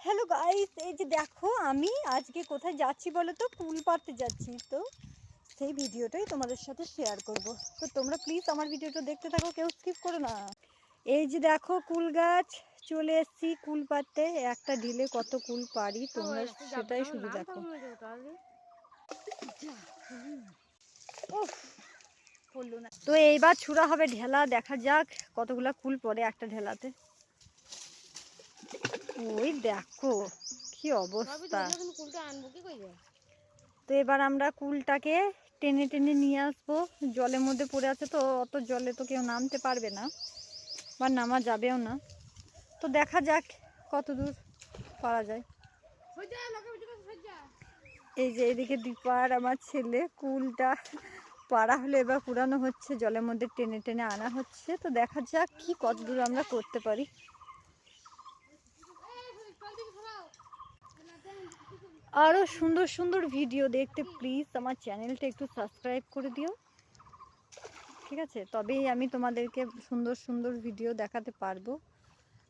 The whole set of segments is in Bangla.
হ্যালো গাইস, এই যে দেখো আমি আজকে কোথায় যাচ্ছি বলো তো? কুল পাড়তে যাচ্ছি। তো সেই ভিডিওটাই তোমাদের সাথে শেয়ার করব। তো তোমরা প্লিজ আমার ভিডিওটা দেখতে থাকো, কেউ স্কিপ করো না। এই যে দেখো কুল গাছ, চলে এসেছি কুল পাড়তে। একটা ঢিলে কত কুল পারি তোমরা সেটাই শুধু দেখো। তো এইবার ছুড়া হবে ঢেলা, দেখা যাক কতগুলা কুল পড়ে একটা ঢেলাতে। ওই দেখো কি অবস্থা। তো এবার আমরা কুলটাকে টেনে টেনে নিয়ে আসবো। জলের মধ্যে পড়ে আছে তো, অত জলে তো কেউ নামতে পারবে না বা নামা যাবেও না। তো দেখা যাক কত দূর পারা যায়। এই যে এদিকে দীপার আমার ছেলে কুলটা পাড়া হলে এবার পুরানো হচ্ছে, জলের মধ্যে টেনে টেনে আনা হচ্ছে। তো দেখা যাক কি কত দূর আমরা করতে পারি। আরও সুন্দর সুন্দর ভিডিও দেখতে প্লিজ আমার চ্যানেলটা একটু সাবস্ক্রাইব করে দিও, ঠিক আছে? তবেই আমি তোমাদেরকে সুন্দর সুন্দর ভিডিও দেখাতে পারবো।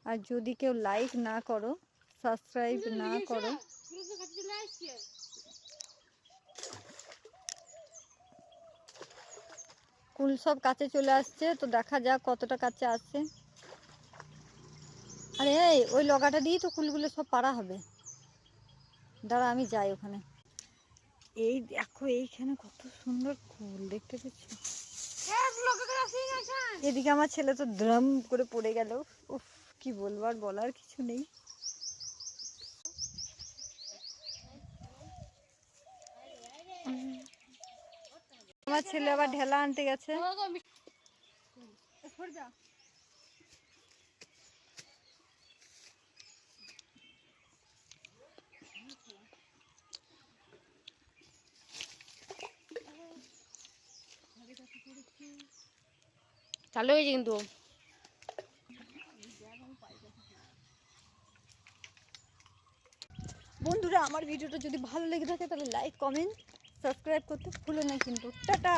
আর যদি কেউ লাইক না করো, সাবস্ক্রাইব না করো, কুল সব কাছে চলে আসছে। তো দেখা যাক কতটা কাছে আসছে। আরে এই ওই লগাটা দিয়েই তো কুলগুলো সব পাড়া হবে। দাঁড়া আমি যাই ওখানে। এই দেখো এইখানে কত সুন্দর কুল দেখতে পাচ্ছ। এদিকে আমার ছেলে তো দ্রম করে পড়ে গেল। উফ, কি বলবো, আর বলার কিছু নেই। আমার ছেলে আবার ঢেলা আনতে গেছে। চালু হয়েছে কিন্তু। বন্ধুরা আমার ভিডিওটা যদি ভালো লেগে থাকে তাহলে লাইক কমেন্ট সাবস্ক্রাইব করতে ভুলো না কিন্তু। টাটা।